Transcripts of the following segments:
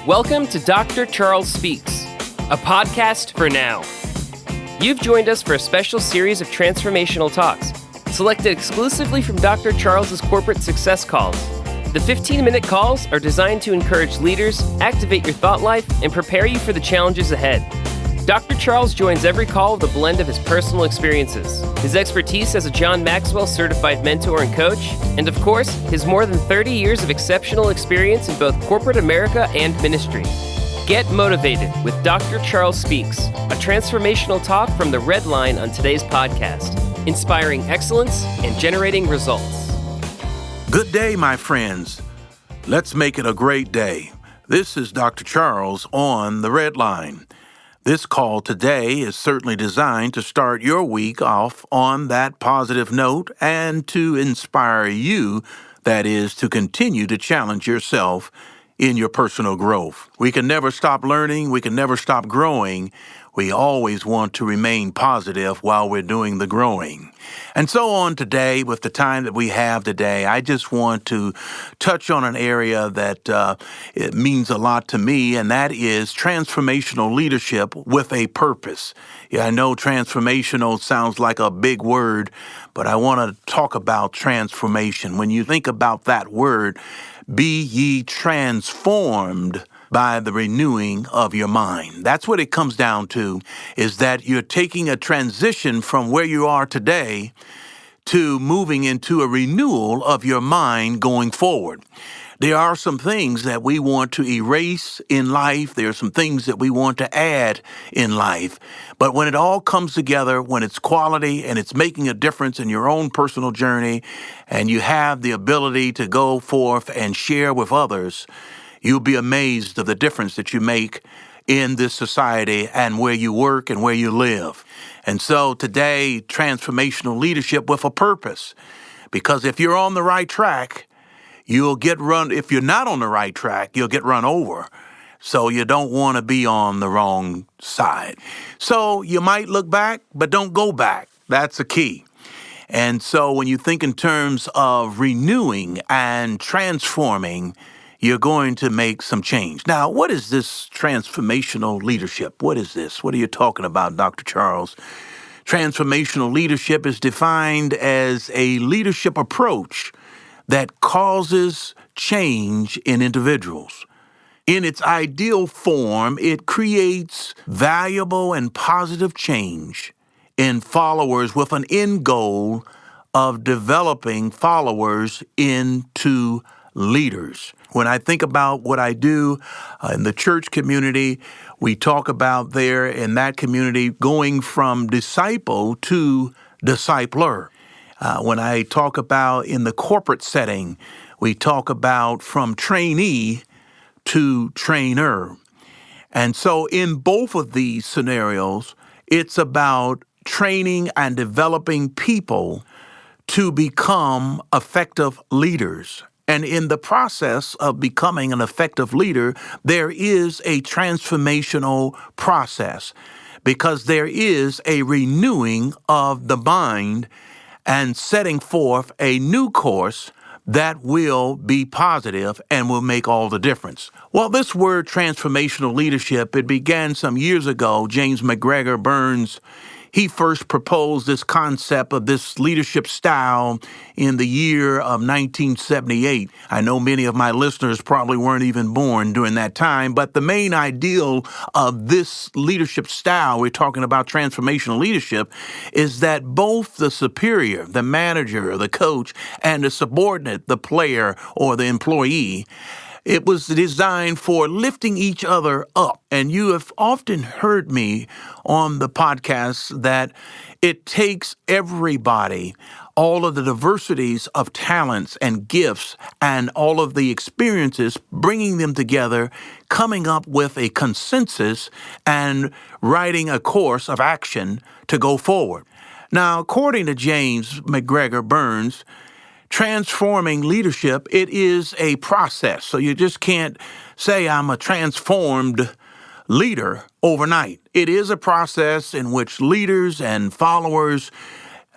Welcome to Dr. Charles Speaks, a podcast for now. You've joined us for a special series of transformational talks, selected exclusively from Dr. Charles's corporate success calls. The 15-minute calls are designed to encourage leaders, activate your thought life, and prepare you for the challenges ahead. Dr. Charles joins every call with a blend of his personal experiences, his expertise as a John Maxwell certified mentor and coach, and of course, his more than 30 years of exceptional experience in both corporate America and ministry. Get motivated with Dr. Charles Speaks, a transformational talk from the Red Line on today's podcast, inspiring excellence and generating results. Good day, my friends. Let's make it a great day. This is Dr. Charles on the Red Line. This call today is certainly designed to start your week off on that positive note and to inspire you, that is, to continue to challenge yourself in your personal growth. We can never stop learning. We can never stop growing. We always want to remain positive while we're doing the growing. And so on today, with the time that we have today, I just want to touch on an area that it means a lot to me, and that is transformational leadership with a purpose. Yeah, I know transformational sounds like a big word, but I want to talk about transformation. When you think about that word, be ye transformed by the renewing of your mind. That's what it comes down to, is that you're taking a transition from where you are today to moving into a renewal of your mind going forward. There are some things that we want to erase in life. There are some things that we want to add in life. But when it all comes together, when it's quality and it's making a difference in your own personal journey, and you have the ability to go forth and share with others, you'll be amazed of the difference that you make in this society and where you work and where you live. And so today, transformational leadership with a purpose. Because if you're on the right track, you'll get run. If you're not on the right track, you'll get run over. So you don't want to be on the wrong side. So you might look back, but don't go back. That's a key. And so when you think in terms of renewing and transforming, you're going to make some change. Now, what is this transformational leadership? What is this? What are you talking about, Dr. Charles? Transformational leadership is defined as a leadership approach that causes change in individuals. In its ideal form, it creates valuable and positive change in followers with an end goal of developing followers into leaders. When I think about what I do in the church community, we talk about there in that community going from disciple to discipler. When I talk about in the corporate setting, we talk about from trainee to trainer. And so in both of these scenarios, it's about training and developing people to become effective leaders. And in the process of becoming an effective leader, there is a transformational process because there is a renewing of the mind and setting forth a new course that will be positive and will make all the difference. Well, this word transformational leadership, it began some years ago. James McGregor Burns, he first proposed this concept of this leadership style in the year of 1978. I know many of my listeners probably weren't even born during that time, but the main ideal of this leadership style, we're talking about transformational leadership, is that both the superior, the manager, the coach, and the subordinate, the player or the employee, it was designed for lifting each other up. And you have often heard me on the podcast that it takes everybody, all of the diversities of talents and gifts and all of the experiences, bringing them together, coming up with a consensus and writing a course of action to go forward. Now, according to James McGregor Burns, transforming leadership, it is a process. So you just can't say I'm a transformed leader overnight. It is a process in which leaders and followers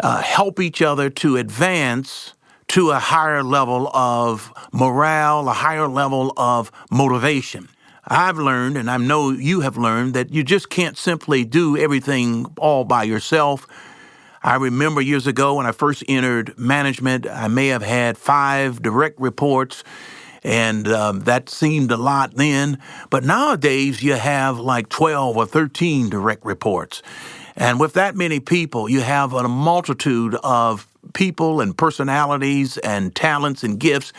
help each other to advance to a higher level of morale, a higher level of motivation. I've learned, and I know you have learned, that you just can't simply do everything all by yourself. I remember years ago when I first entered management, I may have had 5 direct reports, and that seemed a lot then. But nowadays, you have like 12 or 13 direct reports. And with that many people, you have a multitude of people and personalities and talents and gifts.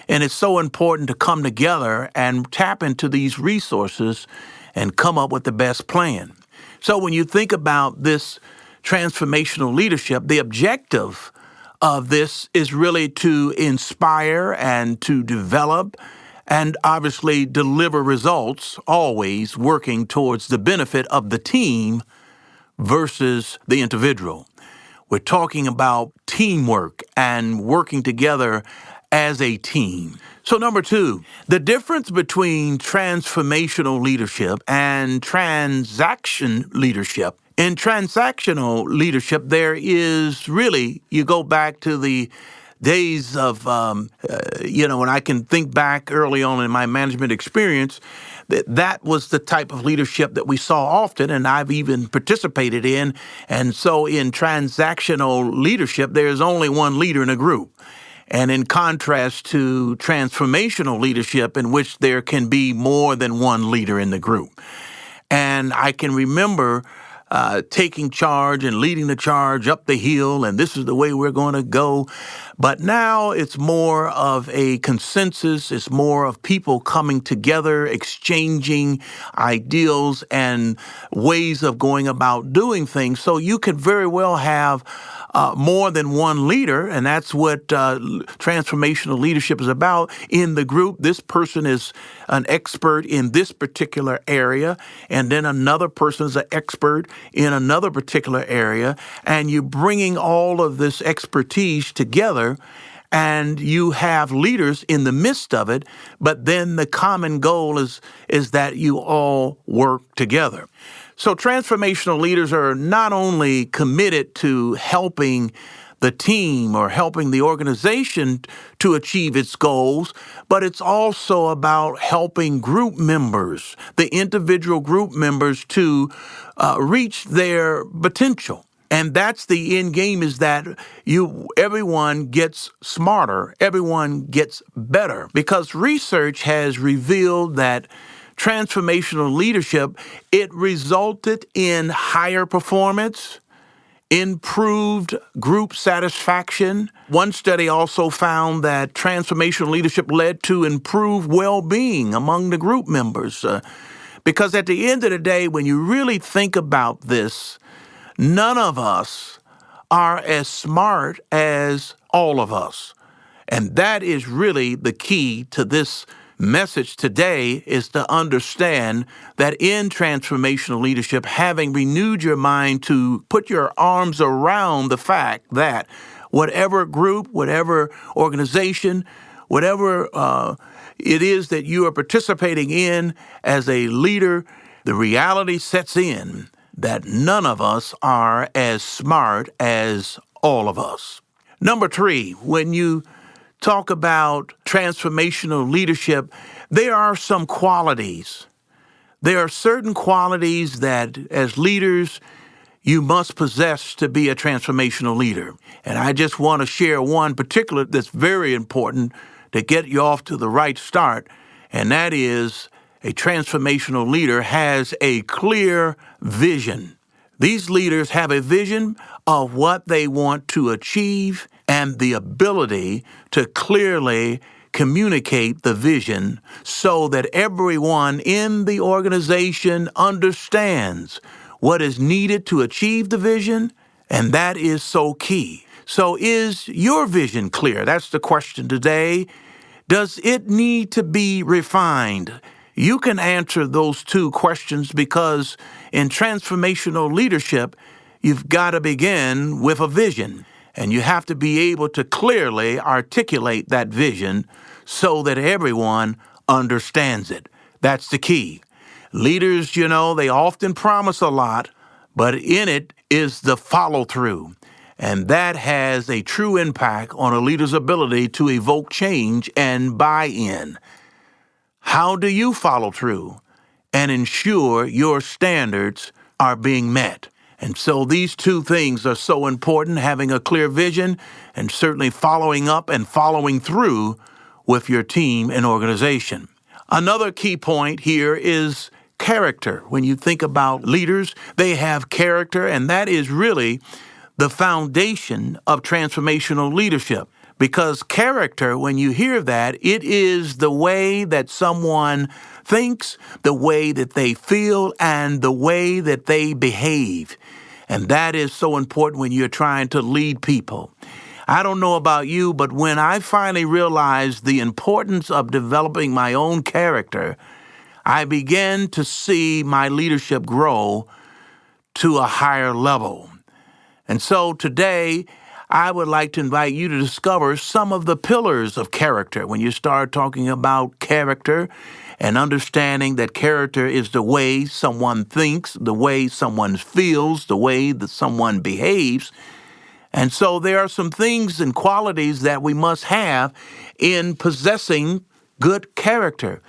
And it's so important to come together and tap into these resources and come up with the best plan. So when you think about this transformational leadership, the objective of this is really to inspire and to develop and obviously deliver results, always working towards the benefit of the team versus the individual. We're talking about teamwork and working together as a team. So number 2, the difference between transformational leadership and transaction leadership. In transactional leadership, there is really, you go back to the days of, when I can think back early on in my management experience, that was the type of leadership that we saw often, and I've even participated in. And so in transactional leadership, there's only one leader in a group. And in contrast to transformational leadership, in which there can be more than one leader in the group. And I can remember taking charge and leading the charge up the hill, and this is the way we're going to go. But now it's more of a consensus. It's more of people coming together, exchanging ideals and ways of going about doing things. So you could very well have more than one leader, and that's what transformational leadership is about. In the group, this person is an expert in this particular area, and then another person is an expert in another particular area, and you're bringing all of this expertise together, and you have leaders in the midst of it, but then the common goal is that you all work together. So transformational leaders are not only committed to helping the team or helping the organization to achieve its goals, but it's also about helping group members, the individual group members, to reach their potential. And that's the end game, is that everyone gets smarter, everyone gets better, because research has revealed that transformational leadership, it resulted in higher performance, improved group satisfaction. One study also found that transformational leadership led to improved well-being among the group members. Because at the end of the day, when you really think about this, none of us are as smart as all of us. And that is really the key to this message today, is to understand that in transformational leadership, having renewed your mind to put your arms around the fact that whatever group, whatever organization, whatever it is that you are participating in as a leader, the reality sets in that none of us are as smart as all of us. Number 3, when you talk about transformational leadership, there are some qualities. There are certain qualities that as leaders you must possess to be a transformational leader. And I just want to share one particular that's very important to get you off to the right start, and that is a transformational leader has a clear vision. These leaders have a vision of what they want to achieve and the ability to clearly communicate the vision so that everyone in the organization understands what is needed to achieve the vision, and that is so key. So is your vision clear? That's the question today. Does it need to be refined? You can answer those 2 questions, because in transformational leadership, you've got to begin with a vision, and you have to be able to clearly articulate that vision so that everyone understands it. That's the key. Leaders, they often promise a lot, but in it is the follow-through. And that has a true impact on a leader's ability to evoke change and buy-in. How do you follow through and ensure your standards are being met? And so these two things are so important, having a clear vision and certainly following up and following through with your team and organization. Another key point here is character. When you think about leaders, they have character, and that is really the foundation of transformational leadership. Because character, when you hear that, it is the way that someone thinks, the way that they feel, and the way that they behave. And that is so important when you're trying to lead people. I don't know about you, but when I finally realized the importance of developing my own character, I began to see my leadership grow to a higher level. And so today, I would like to invite you to discover some of the pillars of character. When you start talking about character and understanding that character is the way someone thinks, the way someone feels, the way that someone behaves. And so there are some things and qualities that we must have in possessing good character.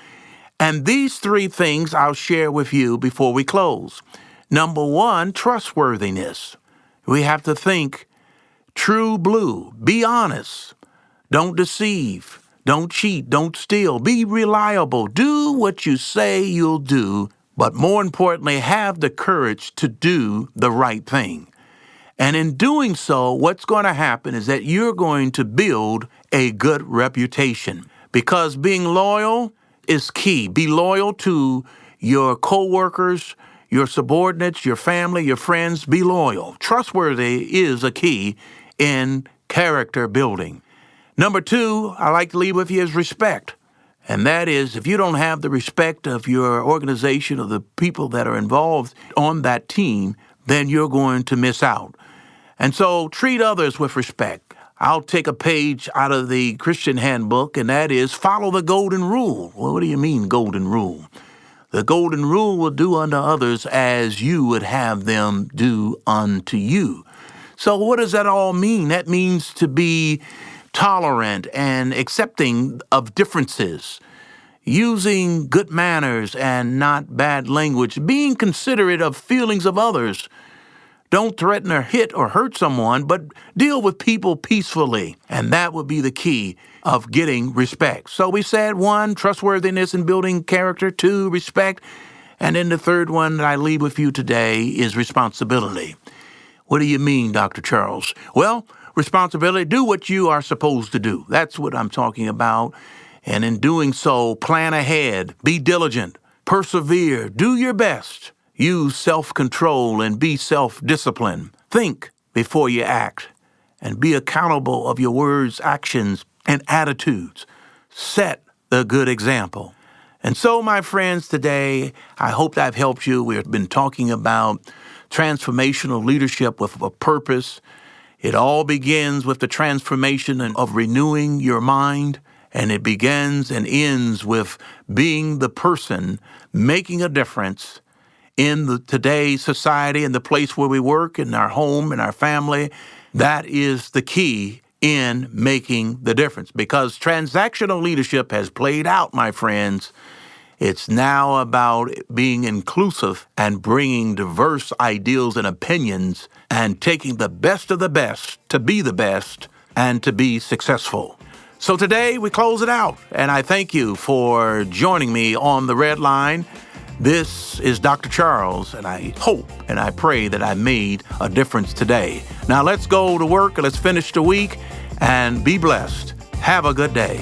And these three things I'll share with you before we close. Number one, trustworthiness. We have to think true blue. Be honest. Don't deceive. Don't cheat. Don't steal. Be reliable. Do what you say you'll do, but more importantly, have the courage to do the right thing. And in doing so, what's going to happen is that you're going to build a good reputation, because being loyal is key. Be loyal to your coworkers, your subordinates, your family, your friends. Be loyal. Trustworthy is a key in character building. Number two, I like to leave with you is respect. And that is, if you don't have the respect of your organization or the people that are involved on that team, then you're going to miss out. And so treat others with respect. I'll take a page out of the Christian handbook, and that is follow the golden rule. Well, what do you mean golden rule? The golden rule will do unto others as you would have them do unto you. So what does that all mean? That means to be tolerant and accepting of differences, using good manners and not bad language, being considerate of feelings of others. Don't threaten or hit or hurt someone, but deal with people peacefully. And that would be the key of getting respect. So we said, one, trustworthiness in building character. Two, respect. And then the third one that I leave with you today is responsibility. What do you mean, Dr. Charles? Well, responsibility, do what you are supposed to do. That's what I'm talking about. And in doing so, plan ahead, be diligent, persevere, do your best. Use self-control and be self-disciplined. Think before you act, and be accountable of your words, actions, and attitudes. Set the good example. And so, my friends, today, I hope that I've helped you. We've been talking about transformational leadership with a purpose. It all begins with the transformation of renewing your mind, and it begins and ends with being the person making a difference in today's society and the place where we work, in our home, in our family. That is the key in making the difference, because transactional leadership has played out, my friends. It's now about being inclusive and bringing diverse ideals and opinions and taking the best of the best to be the best and to be successful. So today we close it out, and I thank you for joining me on the Red Line. This is Dr. Charles, and I hope and I pray that I made a difference today. Now let's go to work, let's finish the week, and be blessed. Have a good day.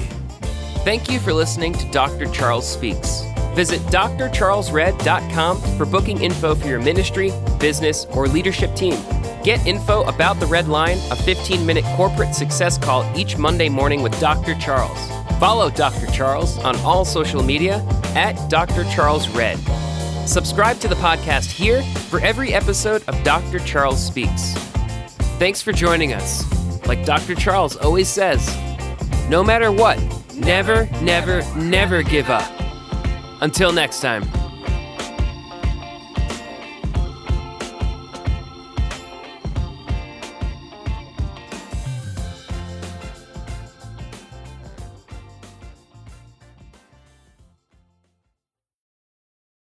Thank you for listening to Dr. Charles Speaks. Visit drcharlesred.com for booking info for your ministry, business, or leadership team. Get info about the Red Line, a 15-minute corporate success call each Monday morning with Dr. Charles. Follow Dr. Charles on all social media at Dr. Charles Red. Subscribe to the podcast here for every episode of Dr. Charles Speaks. Thanks for joining us. Like Dr. Charles always says, no matter what, never, never, never give up. Until next time.